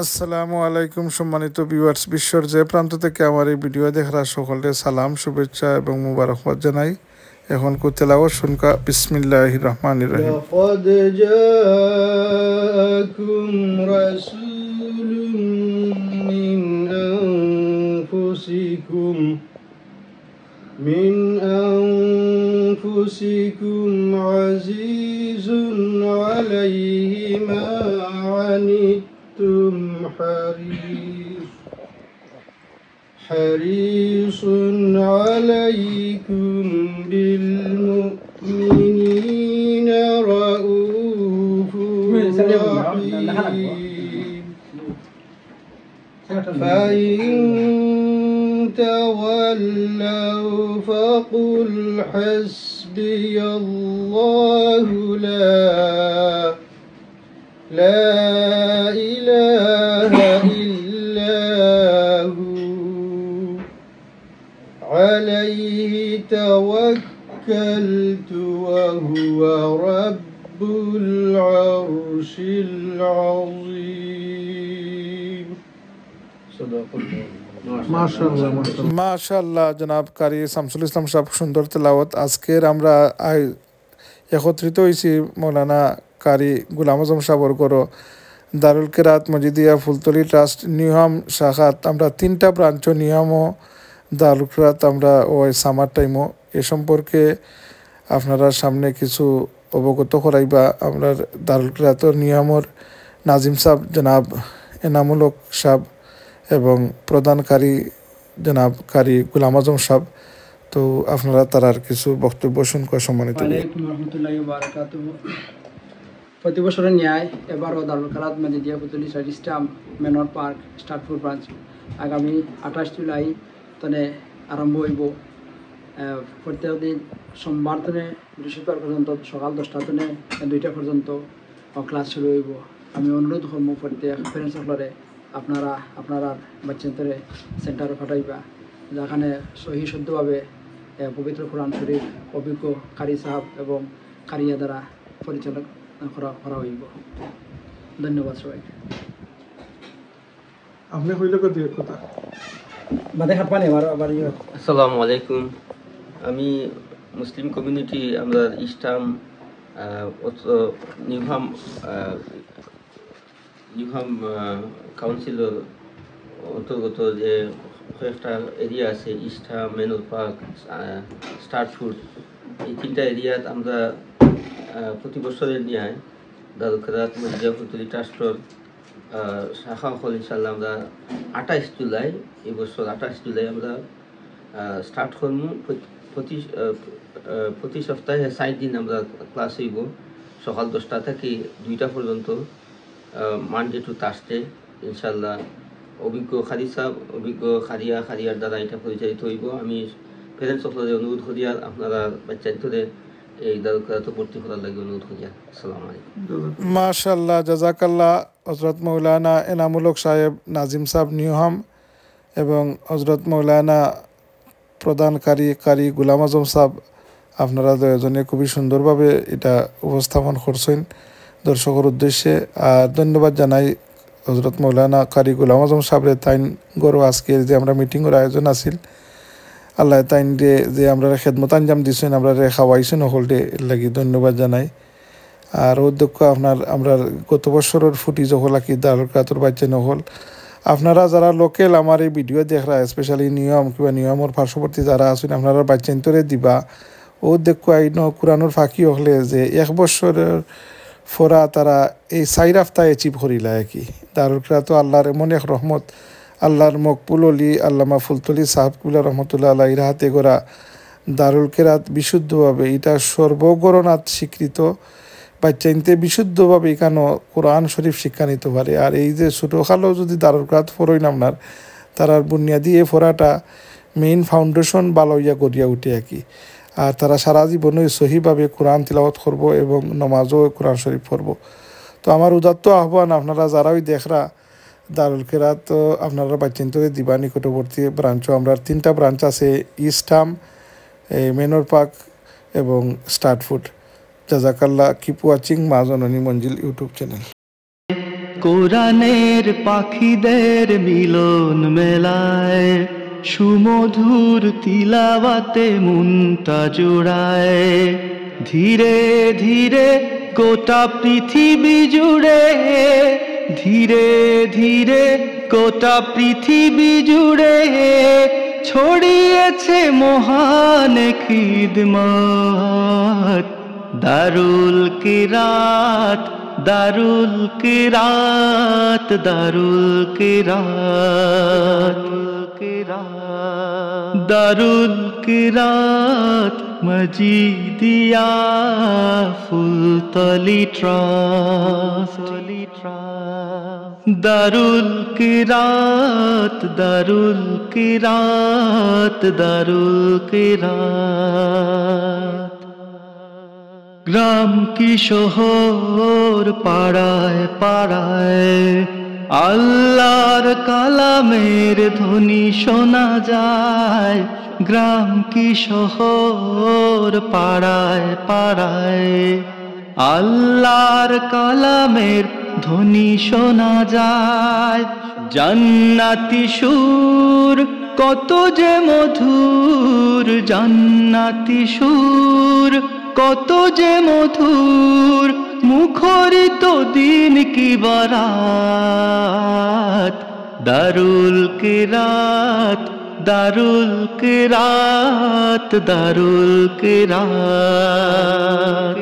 আসসালামু আলাইকুম সম্মানিত ভিউয়ার্স, বিশ্বর যে প্রান্ত থেকে আমার এই ভিডিও দেখার সকলকে সালাম, শুভেচ্ছা এবং মুবারকবাদ জানাই। এখন তেলাওয়াত শুনকা বিসমিল্লাহির রহমানির রহিম। لقد جاءكم رسول من أنفسكم عزيز عليه ما عنتم حريص عليكم بالمؤمنين رؤوف رحيم فإن تولوا فقل حسبي الله لا إله إلا هو عليه توكلت وهو رب العرش العظيم صدق الله মাশাআল্লাহ জনাব কারি শামসুল ইসলাম সাহেব, সুন্দর তেলাওয়াত। আজকের আমরা একত্রিত হয়েছি মৌলানা কারি গুলাম আজম সাহেবর গড় দারুল কেরাত মজিদিয়া ফুলতলি ট্রাস্ট নিউহাম শাখাত। আমরা 3টা ব্রাঞ্চ নিউহাম ও দারুল কেরাত আমরা ওই সামার টাইমও এ সম্পর্কে আপনারা সামনে কিছু অবগত করাইবা। আমরা দারুল কেরাতর নিউহামর নাজিম সাহেব জনাব এনামুলক সাহেব এবং প্রধানকারী জনাব কারি গুলাম আজম সাহেব, তো আপনারা তারার কিছু বক্তব্য শুনকা সম্মানিত। ওয়ালাইকুম রহমতুল্লাহি ওয়া বারাকাতুহু। প্রতি বছরের ন্যায় এবারও দারুল কেরাত Majidia Fultali stamp manor park স্টার্টফুড branch আগামী 28 জুলাই তনে আরম্ভ হইব। প্রত্যেক দিন সোমবার থেকে বৃহস্পতিবার পর্যন্ত সকাল 10টা থেকে 2টা পর্যন্ত ক্লাস শুরু হইব। আমি অনুরোধ করবো প্রত্যেক প্যারেন্টস সকলরে আপনারা বাচ্চাদের সেন্টারে পাঠাইবা, যেখানে সহি শুদ্ধভাবে পবিত্র কোরআন শরীফ অভিজ্ঞ কারি সাহেব এবং কারিয়া দ্বারা পরিচালনা করা হইব। ধন্যবাদ সবাইকে। আপনি হইল কথা বাদে হাত পানি আবার আসসালামু আলাইকুম। আমি মুসলিম কমিউনিটি আমরা ইস্টাম নিউহাম কাউন্সিলের অন্তর্গত যে কয়েকটা এরিয়া আছে, ইস্টাম, মেনুর পার্ক, স্টার্টফুড, এই 3টা এরিয়াত আমরা প্রতি বছরের ন্যায় দারুল কেরাত মজিদিয়া ফুলতলি ট্রাস্টর শাখা হল ইনশাল্লাহ আমরা 28 জুলাই, এই বছর 28 জুলাই আমরা স্টার্ট করব। প্রতি সপ্তাহে 7 দিন আমরা ক্লাস হইব, সকাল 10টা থেকে 2টা পর্যন্ত, মানডে টু থার্সডে ইনশাল্লাহ। অভিজ্ঞ খারি সাহেব, অভিজ্ঞ খারিয়ার দ্বারা এটা পরিচালিত হইব। আমি প্যারেন্টস সকলের অনুরোধ করি আর আপনারা বাচ্চাদের এই দারুল কেরাত ভর্তি করার লাগে অনুরোধ করি। আসসালামু আলাইকুম। মাশাআল্লাহ, জাজাকাল্লাহ হযরত মৌলানা এনামুলক সাহেব, নাজিম সাহেব নিউহাম এবং হযরত মৌলানা প্রধানকারী কারি গুলাম আজম সাহেব, আপনারা দুজনে খুবই সুন্দরভাবে এটা উপস্থাপন করছেন দর্শকের উদ্দেশ্যে। আর ধন্যবাদ জানাই হযরত মৌলানা কারি গুলাম আজম সাহেবের তাইন গড় আজকের যে আমরা মিটিংয়ের আয়োজন আছিল, আল্লাহ তাইন যে আমরা খেদমত আঞ্জাম দিছেন, আমরা খাওয়াইছেন হলডে, এর লাগি ধন্যবাদ জানাই। আর অধ্যক্ষ আমরা গত বছরের ফুটি যখন কি দারুল কেরাতর বাচ্চা নহল, আপনারা যারা লোকেল আমার এই ভিডিও দেখরা, স্পেশালি নিয়ম কিংবা নিয়মের পার্শ্ববর্তী যারা আছেন, আপনারা বাচ্চান্তরে দিবা। ও দেখো আইন কোরআনোর ফাঁকি হলে যে 1 বছরের ফোরা তারা এই 4 হপ্তাহে অ্যাচিভ করিলা কি। দারুল কেরাত আল্লাহর এমন এক রহমত, আল্লাহর মকবুল অলি আল্লামা ফুলতলি সাহেবকুল্লা রহমতুল্লাহ আল্লাহ হাতে গড়া দারুল কেরাত বিশুদ্ধভাবে এটা সর্বগণনাথ স্বীকৃত। বাচ্চাইনতে বিশুদ্ধভাবে এখানে কোরআন শরীফ শিক্ষা নিতে পারে। আর এই যে ছোটোখালো যদি দারুল কেরাত ফরই নামনার, তারার বুনিয়াদি এই ফোরাটা মেইন ফাউন্ডেশন ভালো ইয়া গড়িয়া উঠে আর কি। আর তারা সারা জীবনে সহিভাবে কোরআন তিলাওয়াত করব এবং নমাজও কোরআন শরীফ পড়ব। তো আমার উদাত্ত আহ্বান, আপনারা যারাই দেখরা দারুল কেরাত আপনারা বাচ্চান্তরে দিবা। নিকটবর্তী ব্রাঞ্চও আমরা 3টা ব্রাঞ্চ আছে, ইস্টাম, মেনর পার্ক এবং স্টার্টফুড। জাজাকাল্লাহ, কিপ ওয়াচিং মা জননী মঞ্জিল ইউটিউব চ্যানেল। কোরআনের পাখিদের মিলন মেলায়, সুমধুর তিলাওয়াতে মনটা জোড়ায়। ধীরে ধীরে গোটা পৃথিবী জুড়ে, ধীরে ধীরে গোটা পৃথিবী জুড়ে ছড়িয়েছে মহান খিদমত। দারুল কিরাত, দারুল কিরাত, দারুল কিরাত, দারুল কিরাত মজিদিয়া ফুলতলি ট্রাস্ট। দারুল কিরাত, দারুল কিরাত, দারুল কিরাত। গ্রাম কি শহর, পাড়ায় পাড়ায় আল্লাহর কালামের ধ্বনি শোনা যায়। গ্রাম কি শহর, পাড়ায় পাড়ায় আল্লাহর কালামের ধ্বনি শোনা যায়। জান্নাতি সুর কত যে মধুর, জান্নাতি সুর কত যে মধুর, মুখরিত দিন কি বারাত। দারুল কিরাত, দারুল কিরাত, দারুল কিরাত।